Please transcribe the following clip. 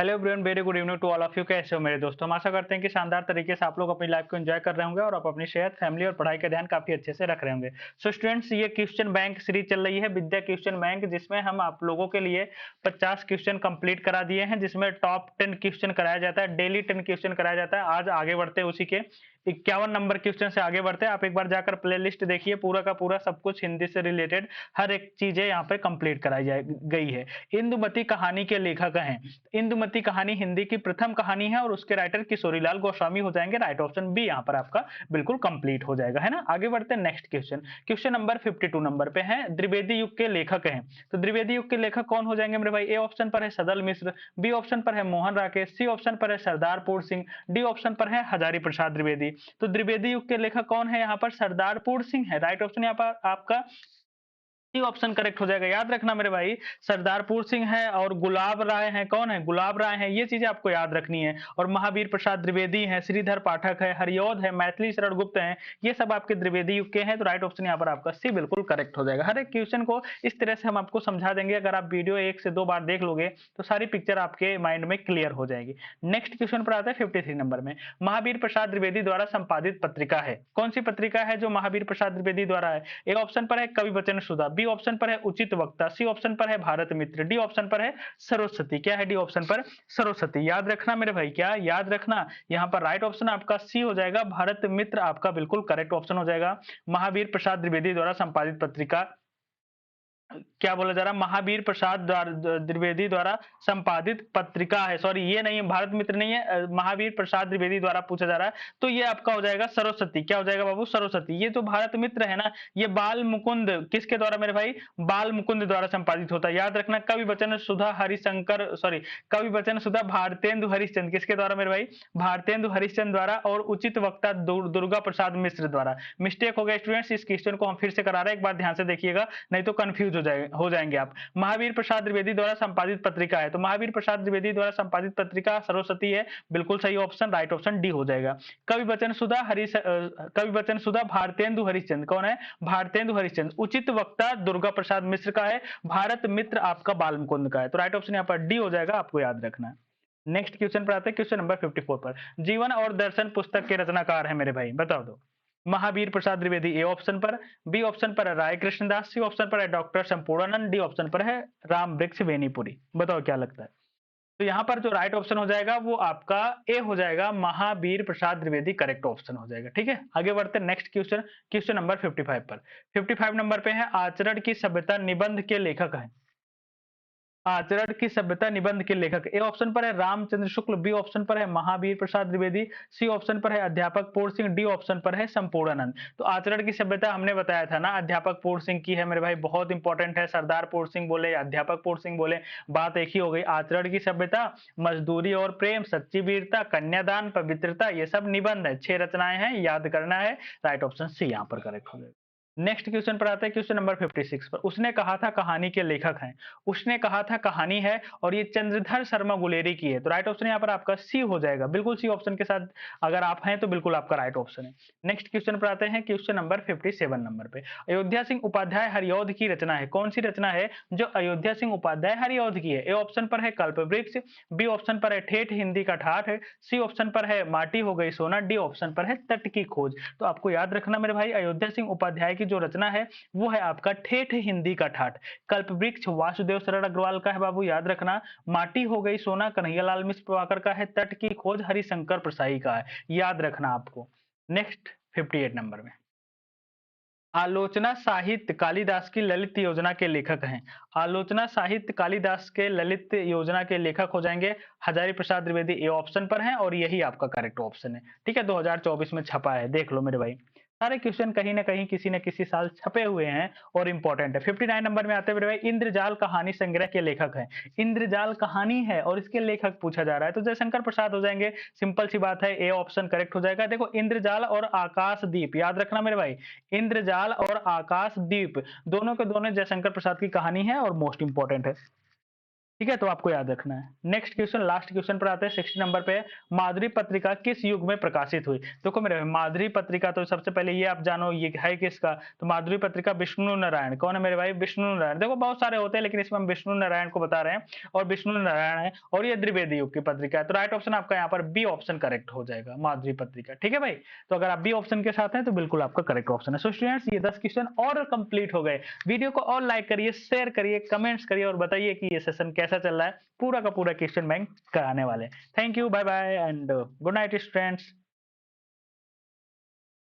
Hello everyone, very good evening to all of you. कैसे हो मेरे दोस्तों? हम आशा करते हैं कि शानदार तरीके से आप लोग अपनी लाइफ को एंजॉय कर रहे होंगे और आप अपनी सेहत, फैमिली और पढ़ाई का ध्यान काफी अच्छे से रख रहे होंगे। सो स्टूडेंट्स, ये क्वेश्चन बैंक सीरीज चल रही है, विद्या क्वेश्चन बैंक, जिसमें हम आप लोगों के लिए 50 क्वेश्चन कंप्लीट करा दिए हैं, जिसमें टॉप 10 क्वेश्चन कराया जाता है, डेली 10 क्वेश्चन कराया जाता है। आज आगे बढ़ते हैं, उसी के 51 नंबर क्वेश्चन से आगे बढ़ते हैं। आप एक बार जाकर प्ले लिस्ट देखिए, पूरा का पूरा सब कुछ हिंदी से रिलेटेड हर एक चीजें यहाँ पे कंप्लीट कराई गई है। इंदुमती कहानी के लेखक हैं। इंदुमती कहानी हिंदी की प्रथम कहानी है और उसके राइटर किशोरीलाल गोस्वामी हो जाएंगे। राइट ऑप्शन बी यहाँ पर आपका बिल्कुल कंप्लीट हो जाएगा, है ना। आगे बढ़ते हैं next question. Question number 52 number पे है, द्विवेदी युग के लेखक हैं। तो द्विवेदी युग के लेखक कौन हो जाएंगे मेरे भाई? ए ऑप्शन पर है सदल मिश्र, बी ऑप्शन पर है मोहन राकेश, सी ऑप्शन पर है सरदारपुर सिंह, डी ऑप्शन पर है हजारी प्रसाद द्विवेदी। तो द्विवेदी युग के लेखक कौन है यहाँ पर? सरदारपुर सिंह है। राइट ऑप्शन यहाँ पर आपका सी ऑप्शन करेक्ट हो जाएगा। याद रखना मेरे भाई, सरदारपुर सिंह है और गुलाब राय है। कौन है? गुलाब राय है। ये चीजें आपको याद रखनी है। और महावीर प्रसाद द्विवेदी है, श्रीधर पाठक है, हरिऔध है, मैथिली शरण गुप्त है। ये सब आपके द्विवेदी युग के हैं। तो राइट ऑप्शन यहाँ पर आपका सी बिल्कुल करेक्ट हो जाएगा। हर एक क्वेश्चन को इस तरह से हम आपको समझा देंगे। अगर आप वीडियो 1 से 2 बार देख लोगे तो सारी पिक्चर आपके माइंड में क्लियर हो जाएगी। नेक्स्ट क्वेश्चन पर आता है 53 नंबर में। महावीर प्रसाद द्विवेदी द्वारा संपादित पत्रिका है। कौन सी पत्रिका है जो महावीर प्रसाद द्विवेदी द्वारा है? ए ऑप्शन पर है कवि वचन सुधा, बी ऑप्शन पर है उचित वक्ता, सी ऑप्शन पर है भारत मित्र, डी ऑप्शन पर है सरस्वती। क्या है डी ऑप्शन पर? सरस्वती। याद रखना मेरे भाई, क्या याद रखना? यहाँ पर राइट ऑप्शन आपका सी हो जाएगा, भारत मित्र आपका बिल्कुल करेक्ट ऑप्शन हो जाएगा। महावीर प्रसाद द्विवेदी द्वारा संपादित पत्रिका, क्या बोला जा रहा है? महावीर प्रसाद द्विवेदी द्वारा संपादित पत्रिका है। सॉरी, ये नहीं है, भारत मित्र नहीं है, महावीर प्रसाद द्विवेदी द्वारा पूछा जा रहा है। तो ये आपका हो जाएगा सरस्वती। क्या हो जाएगा बाबू? सरस्वती। ये जो भारत मित्र है ना, ये बाल मुकुंद किसके द्वारा मेरे भाई? बाल मुकुंद द्वारा संपादित होता है। याद रखना, कवि वचन सुधा हरिशंकर, सॉरी, कवि वचन सुधा भारतेंदु हरिश्चंद्र किसके द्वारा मेरे भाई? भारतेंदु हरिश्चंद्र द्वारा। और उचित वक्ता दुर्गा प्रसाद मिश्र द्वारा। मिस्टेक हो गया स्टूडेंट्स, इस क्वेश्चन को हम फिर से करा रहे हैं, एक बार ध्यान से देखिएगा, नहीं तो कंफ्यूज हो जाएंगे आप। महावीर प्रसाद द्विवेदी द्वारा संपादित पत्रिका है, तो महावीर प्रसाद द्विवेदी द्वारा संपादित पत्रिका सरस्वती है। बिल्कुल सही ऑप्शन, राइट ऑप्शन डी हो जाएगा। कवि वचन सुधा कवि वचन सुधा भारतेंदु हरिश्चंद्र कौन है? भारतेंदु हरिश्चंद्र। उचित वक्ता दुर्गा प्रसाद मिश्र का है। भारत मित्र आपका बाल मुकुंद का है। तो राइट ऑप्शन यहाँ पर डी हो जाएगा, आपको याद रखना है। नेक्स्ट क्वेश्चन पर आते हैं, क्वेश्चन नंबर 54 पर। जीवन और दर्शन पुस्तक के रचनाकार है मेरे भाई, बताओ दो। महावीर प्रसाद द्विवेदी ए ऑप्शन पर, बी ऑप्शन पर है राय कृष्णदास, सी ऑप्शन पर है डॉक्टर संपूर्णानंद, डी ऑप्शन पर है राम वृक्ष वेनीपुरी। बताओ क्या लगता है? तो यहाँ पर जो राइट ऑप्शन हो जाएगा वो आपका ए हो जाएगा, महावीर प्रसाद द्विवेदी करेक्ट ऑप्शन हो जाएगा। ठीक है, आगे बढ़ते हैं नेक्स्ट क्वेश्चन, क्वेश्चन नंबर 55 पर। 55 नंबर पे है, आचरण की सभ्यता निबंध के लेखक है। आचरण की सभ्यता निबंध के लेखक, ए ऑप्शन पर है रामचंद्र शुक्ल, बी ऑप्शन पर है महावीर प्रसाद द्विवेदी, सी ऑप्शन पर है अध्यापक पूर्ण सिंह, डी ऑप्शन पर है संपूर्णानंद। तो आचरण की सभ्यता हमने बताया था ना, अध्यापक पूर्ण सिंह की है मेरे भाई, बहुत इंपॉर्टेंट है। सरदार पूर्ण सिंह बोले, अध्यापक पूर्ण सिंह बोले, बात एक ही हो गई। आचरण की सभ्यता, मजदूरी और प्रेम, सच्ची वीरता, कन्यादान, पवित्रता, ये सब निबंध है। 6 रचनाएं हैं, याद करना है। राइट ऑप्शन सी यहाँ पर करेक्ट हो जाएगा। नेक्स्ट क्वेश्चन पर आते हैं, क्वेश्चन नंबर 56 पर। उसने कहा था कहानी के लेखक हैं। उसने कहा था कहानी है और ये चंद्रधर शर्मा गुलेरी की है। तो राइट ऑप्शन यहाँ पर आपका सी हो जाएगा, बिल्कुल सी ऑप्शन के साथ अगर आप हैं तो बिल्कुल आपका राइट ऑप्शन है। नेक्स्ट क्वेश्चन पर आते हैं, क्वेश्चन नंबर 57 नंबर पे। अयोध्या सिंह उपाध्याय हरिऔध की रचना है। कौन सी रचना है जो अयोध्या सिंह उपाध्याय हरिऔध की है? ए ऑप्शन पर है कल्प वृक्ष, बी ऑप्शन पर है ठेठ हिंदी का ठाठ है, सी ऑप्शन पर है माटी हो गई सोना, डी ऑप्शन पर है तट की खोज। तो आपको याद रखना मेरे भाई, अयोध्या सिंह उपाध्याय की जो रचना है वो है आपका ठेठ हिंदी का ठाठ। कल्प वृक्ष वासुदेव शरण अग्रवाल का है बाबू, याद रखना। माटी हो गई सोना कन्हैयालाल मिश्र प्रभाकर का है। तट की खोज हरिशंकर प्रसाई का है, याद रखना आपको। नेक्स्ट 58 नंबर में, आलोचना साहित्य कालिदास की ललित योजना के लेखक हैं। आलोचना साहित्य कालिदास के ललित योजना के लेखक हो जाएंगे हजारी प्रसाद द्विवेदी, ए ऑप्शन पर हैं और यही आपका करेक्ट ऑप्शन है। ठीक है, 2024 में छपा है, देख लो मेरे भाई। सारे क्वेश्चन कहीं ना कहीं किसी न किसी साल छपे हुए हैं और इंपॉर्टेंट है। 59 नंबर में आते हुए भाई, इंद्रजाल कहानी संग्रह के लेखक हैं। इंद्रजाल कहानी है और इसके लेखक पूछा जा रहा है, तो जयशंकर प्रसाद हो जाएंगे। सिंपल सी बात है, ए ऑप्शन करेक्ट हो जाएगा। देखो, इंद्रजाल और आकाशदीप, याद रखना मेरे भाई, इंद्रजाल और आकाशदीप दोनों के दोनों जयशंकर प्रसाद की कहानी है और मोस्ट इंपॉर्टेंट है। ठीक है, तो आपको याद रखना है। नेक्स्ट क्वेश्चन, लास्ट क्वेश्चन पर आते हैं। 60 नंबर पे, माधुरी पत्रिका किस युग में प्रकाशित हुई? देखो मेरे माधुरी पत्रिका, तो सबसे पहले ये आप जानो ये है किसका, तो माधुरी पत्रिका विष्णु नारायण। कौन है मेरे भाई? विष्णु नारायण। देखो बहुत सारे होते हैं लेकिन इसमें हम विष्णु नारायण को बता रहे हैं, और विष्णु नारायण है, और ये द्विवेदी युग की पत्रिका है। तो राइट ऑप्शन आपका यहाँ पर बी ऑप्शन करेक्ट हो जाएगा, माधुरी पत्रिका। ठीक है भाई, तो अगर आप बी ऑप्शन के साथ हैं तो बिल्कुल आपका करेक्ट ऑप्शन है। सो स्टूडेंट्स, ये 10 क्वेश्चन और कंप्लीट हो गए। वीडियो को और लाइक करिए, शेयर करिए, कमेंट्स करिए और बताइए कि ये सेशन कैसा चल रहा है। पूरा का पूरा क्वेश्चन बैंक कराने वाले। Thank you, bye bye and good night students.